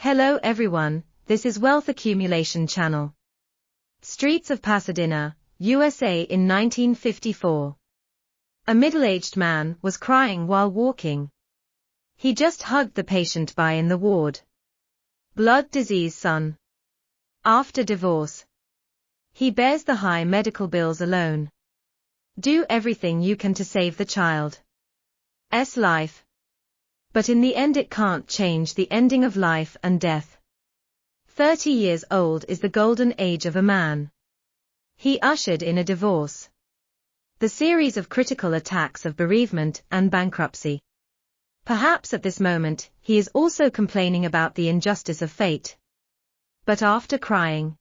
Hello everyone, this is Wealth Accumulation Channel. Streets of Pasadena, USA in 1954. A middle-aged man was crying while walking. He just hugged the patient by in the ward. Blood disease son. After divorce. He bears the high medical bills alone. Do everything you can to save the child's life. But in the end it can't change the ending of life and death. 30 years old is the golden age of a man. He ushered in a divorce. The series of critical attacks of bereavement and bankruptcy. Perhaps at this moment, he is also complaining about the injustice of fate. But after crying,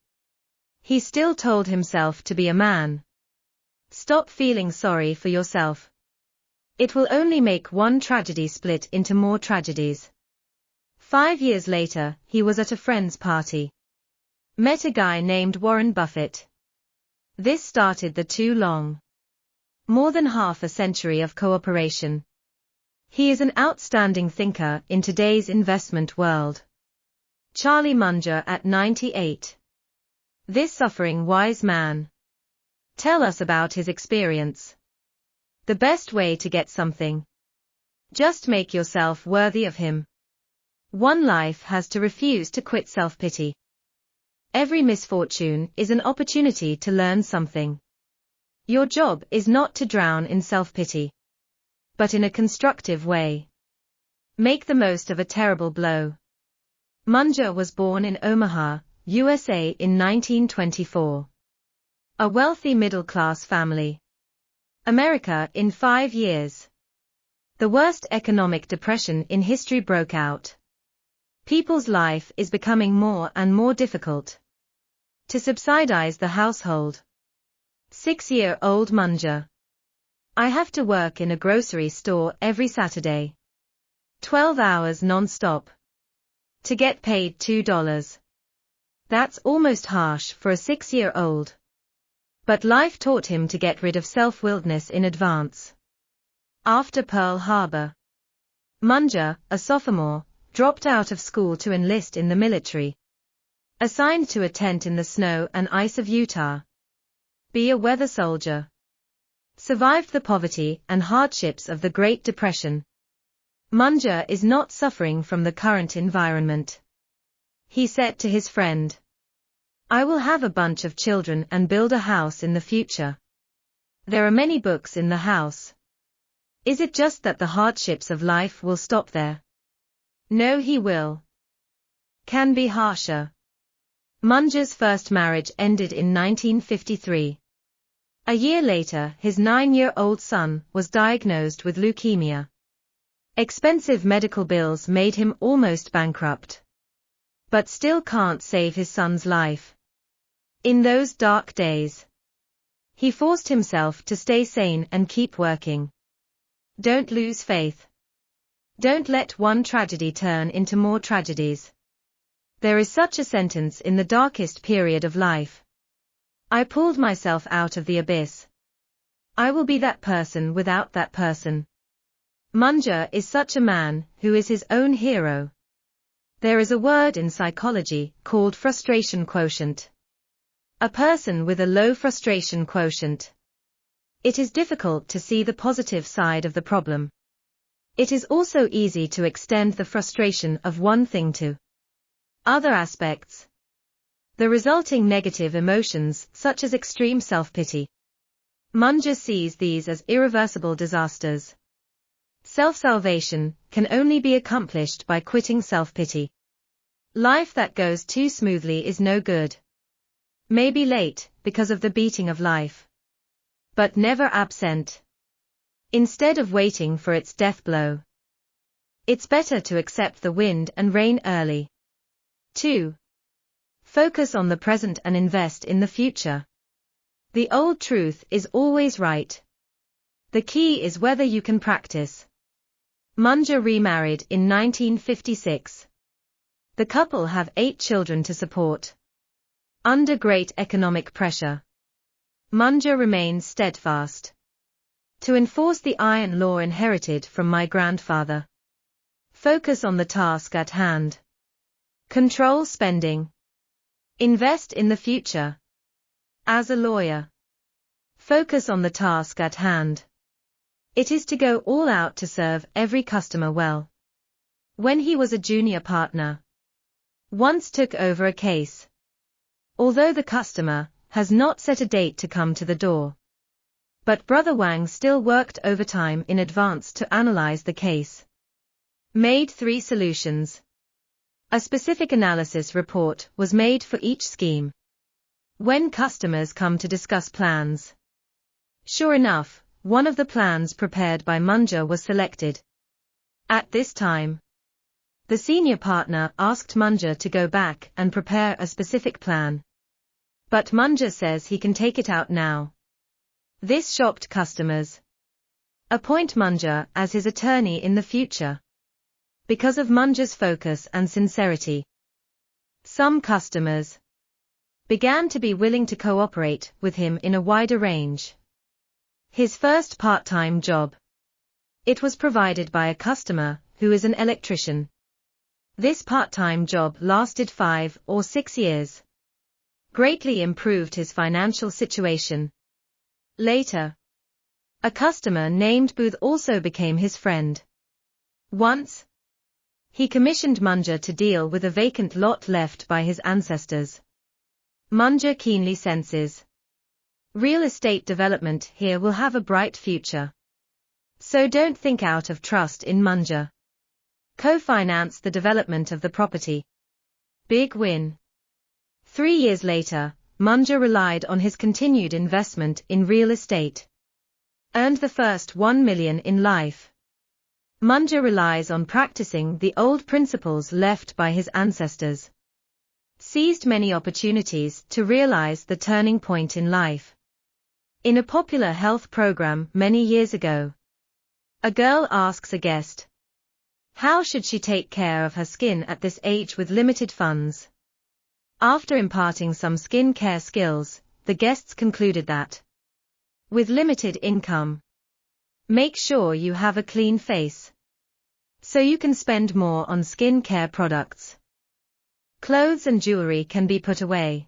he still told himself to be a man. Stop feeling sorry for yourself. It will only make one tragedy split into more tragedies. 5 years later, he was at a friend's party. Met a guy named Warren Buffett. This started the too long. More than half a century of cooperation. He is an outstanding thinker in today's investment world. Charlie Munger at 98. This suffering wise man. Tell us about his experience. The best way to get something. Just make yourself worthy of him. One life has to refuse to quit self-pity. Every misfortune is an opportunity to learn something. Your job is not to drown in self-pity, but in a constructive way. Make the most of a terrible blow. Munger was born in Omaha, USA in 1924. A wealthy middle-class family. America in 5 years. The worst economic depression in history broke out. People's life is becoming more and more difficult. To subsidize the household. 6-year-old Munger. I have to work in a grocery store every Saturday. 12 hours non-stop. To get paid $2. That's almost harsh for a 6-year-old. But life taught him to get rid of self-willedness in advance. After Pearl Harbor, Munger, a sophomore, dropped out of school to enlist in the military. Assigned to a tent in the snow and ice of Utah. Be a weather soldier. Survived the poverty and hardships of the Great Depression. Munger is not suffering from the current environment. He said to his friend, I will have a bunch of children and build a house in the future. There are many books in the house. Is it just that the hardships of life will stop there? No, he will. Can be harsher. Munger's first marriage ended in 1953. A year later, his 9-year-old son was diagnosed with leukemia. Expensive medical bills made him almost bankrupt. But still can't save his son's life. In those dark days, he forced himself to stay sane and keep working. Don't lose faith. Don't let one tragedy turn into more tragedies. There is such a sentence in the darkest period of life. I pulled myself out of the abyss. I will be that person without that person. Munger is such a man who is his own hero. There is a word in psychology called frustration quotient. A person with a low frustration quotient. It is difficult to see the positive side of the problem. It is also easy to extend the frustration of one thing to other aspects. The resulting negative emotions, such as extreme self-pity. Munger sees these as irreversible disasters. Self-salvation can only be accomplished by quitting self-pity. Life that goes too smoothly is no good. May be late, because of the beating of life. But never absent. Instead of waiting for its death blow. It's better to accept the wind and rain early. 2. Focus on the present and invest in the future. The old truth is always right. The key is whether you can practice. Munger remarried in 1956. The couple have 8 children to support. Under great economic pressure, Munger remains steadfast. To enforce the iron law inherited from my grandfather. Focus on the task at hand. Control spending. Invest in the future. As a lawyer, focus on the task at hand. It is to go all out to serve every customer well. When he was a junior partner, once took over a case. Although the customer has not set a date to come to the door, but Brother Wang still worked overtime in advance to analyze the case. Made 3 solutions. A specific analysis report was made for each scheme. When customers come to discuss plans, sure enough, one of the plans prepared by Munger was selected. At this time, the senior partner asked Munger to go back and prepare a specific plan. But Munger says he can take it out now. This shocked customers. Appoint Munger as his attorney in the future. Because of Munger's focus and sincerity, some customers began to be willing to cooperate with him in a wider range. His first part-time job. It was provided by a customer who is an electrician. This part-time job lasted 5 or 6 years. Greatly improved his financial situation. Later, a customer named Booth also became his friend. Once, he commissioned Munger to deal with a vacant lot left by his ancestors. Munger keenly senses real estate development here will have a bright future. So don't think out of trust in Munger. Co-finance the development of the property. Big win. 3 years later, Munger relied on his continued investment in real estate. Earned the first 1 million in life. Munger relies on practicing the old principles left by his ancestors. Seized many opportunities to realize the turning point in life. In a popular health program many years ago, a girl asks a guest, how should she take care of her skin at this age with limited funds? After imparting some skin care skills, the guests concluded that, with limited income, make sure you have a clean face, so you can spend more on skin care products. Clothes and jewelry can be put away.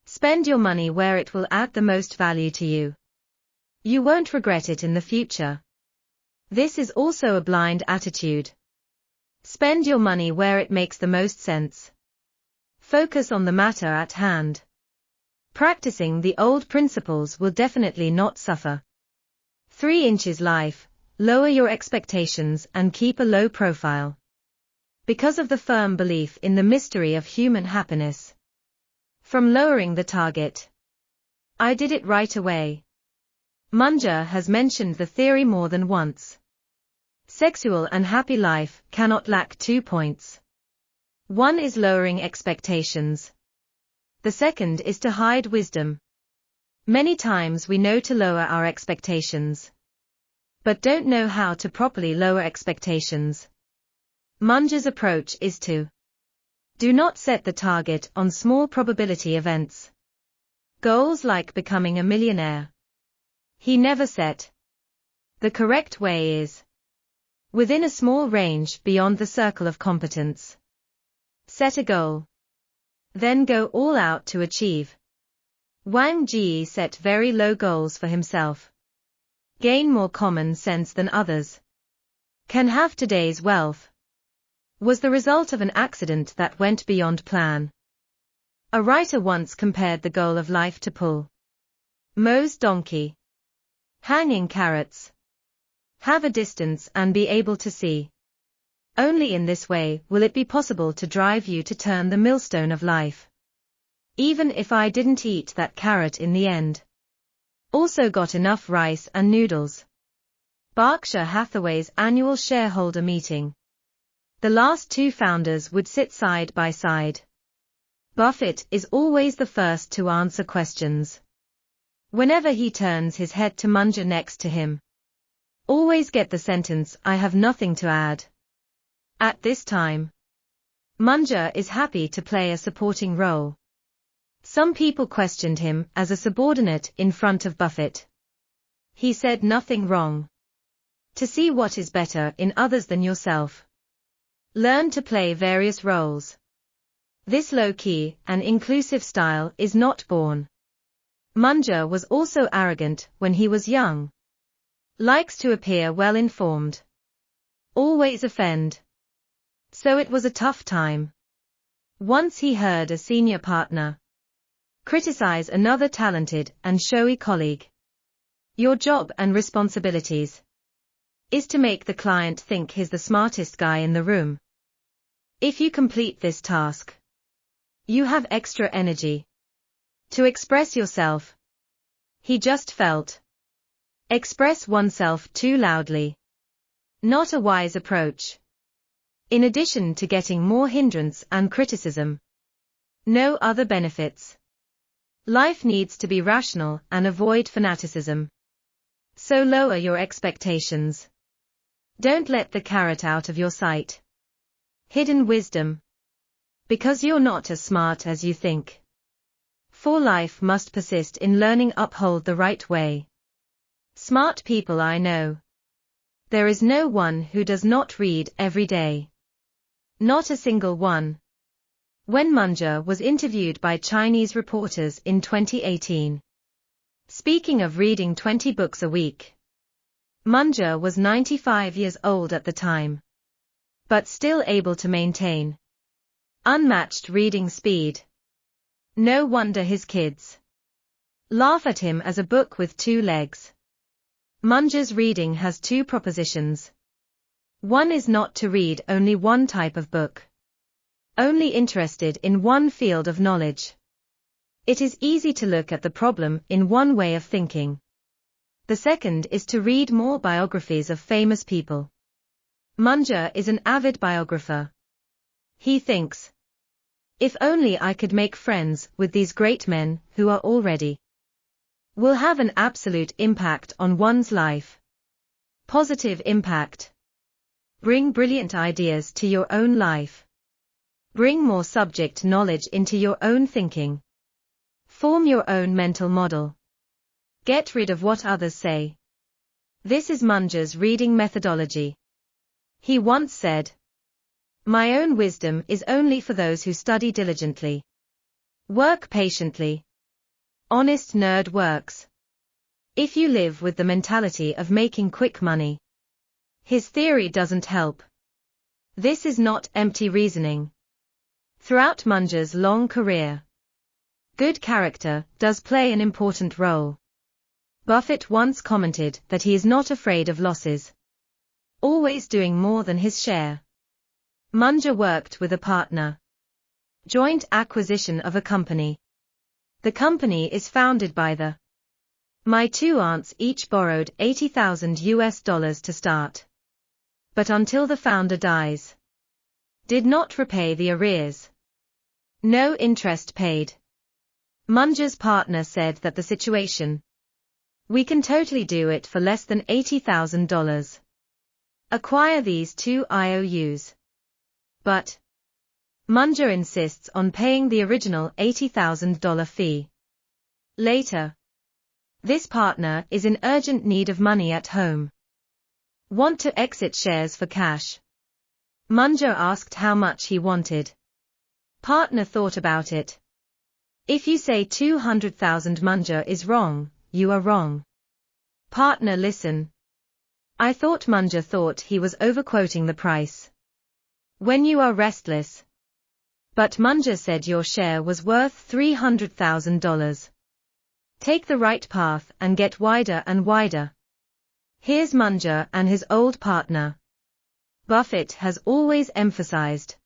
Spend your money where it will add the most value to you. You won't regret it in the future. This is also a blind attitude. Spend your money where it makes the most sense. Focus on the matter at hand. Practicing the old principles will definitely not suffer. 3 inches life, lower your expectations and keep a low profile. Because of the firm belief in the mystery of human happiness. From lowering the target. I did it right away. Munger has mentioned the theory more than once. Sexual and happy life cannot lack 2 points. One is lowering expectations. The second is to hide wisdom. Many times we know to lower our expectations, but don't know how to properly lower expectations. Munger's approach is to do not set the target on small probability events. Goals like becoming a millionaire. He never set. The correct way is within a small range beyond the circle of competence. Set a goal. Then go all out to achieve. Wang Ji set very low goals for himself. Gain more common sense than others. Can have today's wealth. Was the result of an accident that went beyond plan. A writer once compared the goal of life to pull Mo's donkey. Hanging carrots. Have a distance and be able to see. Only in this way will it be possible to drive you to turn the millstone of life. Even if I didn't eat that carrot in the end. Also got enough rice and noodles. Berkshire Hathaway's annual shareholder meeting. The last 2 founders would sit side by side. Buffett is always the first to answer questions. Whenever he turns his head to Munger next to him. Always get the sentence, I have nothing to add. At this time, Munger is happy to play a supporting role. Some people questioned him as a subordinate in front of Buffett. He said nothing wrong. To see what is better in others than yourself. Learn to play various roles. This low-key and inclusive style is not born. Munger was also arrogant when he was young. Likes to appear well-informed. Always offend. So it was a tough time. Once he heard a senior partner criticize another talented and showy colleague. Your job and responsibilities is to make the client think he's the smartest guy in the room. If you complete this task, you have extra energy to express yourself. He just felt express oneself too loudly. Not a wise approach. In addition to getting more hindrance and criticism, no other benefits. Life needs to be rational and avoid fanaticism. So lower your expectations. Don't let the carrot out of your sight. Hidden wisdom. Because you're not as smart as you think. For life must persist in learning uphold the right way. Smart people I know. There is no one who does not read every day. Not a single one. When Munger was interviewed by Chinese reporters in 2018. Speaking of reading 20 books a week. Munger was 95 years old at the time. But still able to maintain unmatched reading speed. No wonder his kids laugh at him as a book with two legs. Munger's reading has two propositions. One is not to read only one type of book. Only interested in one field of knowledge. It is easy to look at the problem in one way of thinking. The second is to read more biographies of famous people. Munger is an avid biographer. He thinks, if only I could make friends with these great men who are already will have an absolute impact on one's life. Positive impact. Bring brilliant ideas to your own life. Bring more subject knowledge into your own thinking. Form your own mental model. Get rid of what others say. This is Munger's reading methodology. He once said, "My own wisdom is only for those who study diligently. Work patiently. Honest nerd works. If you live with the mentality of making quick money, his theory doesn't help." This is not empty reasoning. Throughout Munger's long career, good character does play an important role. Buffett once commented that he is not afraid of losses. Always doing more than his share. Munger worked with a partner. Joint acquisition of a company. The company is founded by the My two aunts each borrowed $80,000 to start. But until the founder dies, did not repay the arrears. No interest paid. Munger's partner said that the situation, we can totally do it for less than $80,000. Acquire these two IOUs. But Munger insists on paying the original $80,000 fee. Later, this partner is in urgent need of money at home. Want to exit shares for cash. Munger asked how much he wanted. Partner thought about it. If you say 200,000, Munger is wrong, you are wrong. Partner, listen. I thought Munger thought he was overquoting the price. When you are restless. But Munger said your share was worth $300,000. Take the right path and get wider and wider. Here's Munger and his old partner. Buffett has always emphasized.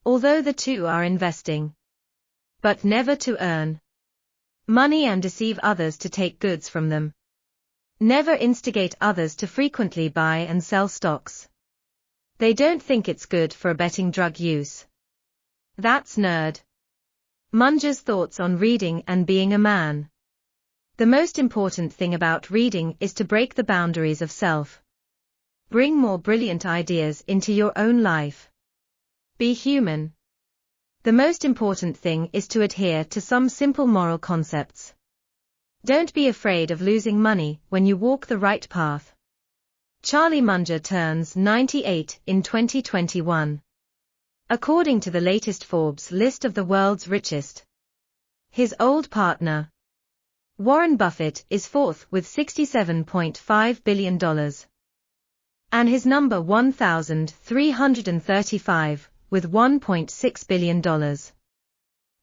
Although the two are investing, but never to earn money and deceive others to take goods from them. Never instigate others to frequently buy and sell stocks. They don't think it's good for abetting drug use. That's nerd. Munger's thoughts on reading and being a man. The most important thing about reading is to break the boundaries of self. Bring more brilliant ideas into your own life. Be human. The most important thing is to adhere to some simple moral concepts. Don't be afraid of losing money when you walk the right path. Charlie Munger turns 98 in 2021. according to the latest Forbes list of the world's richest. His old partner, Warren Buffett, is fourth with $67.5 billion. And his number 1,335, with $1.6 billion.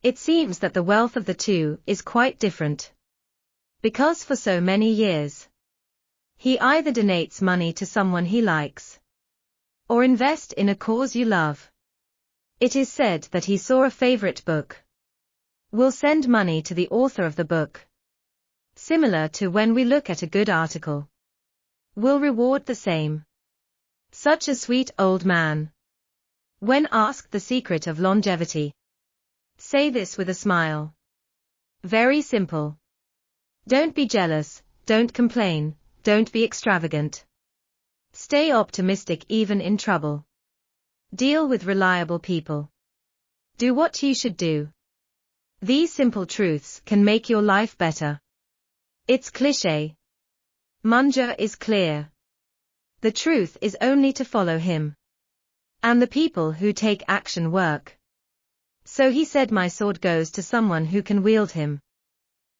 It seems that the wealth of the two is quite different. Because for so many years, he either donates money to someone he likes, or invest in a cause you love. It is said that he saw a favorite book, will send money to the author of the book. Similar to when we look at a good article, will reward the same. Such a sweet old man. When asked the secret of longevity, say this with a smile. Very simple. Don't be jealous, don't complain, don't be extravagant. Stay optimistic even in trouble. Deal with reliable people. Do what you should do. These simple truths can make your life better. It's cliché. Munger is clear. The truth is only to follow him. And the people who take action work. So he said, my sword goes to someone who can wield him.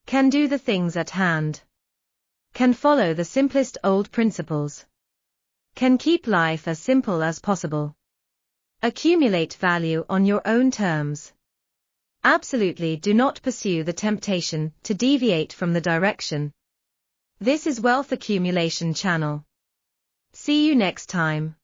Can do the things at hand. Can follow the simplest old principles. Can keep life as simple as possible. Accumulate value on your own terms. Absolutely do not pursue the temptation to deviate from the direction. This is Wealth Accumulation Channel. See you next time.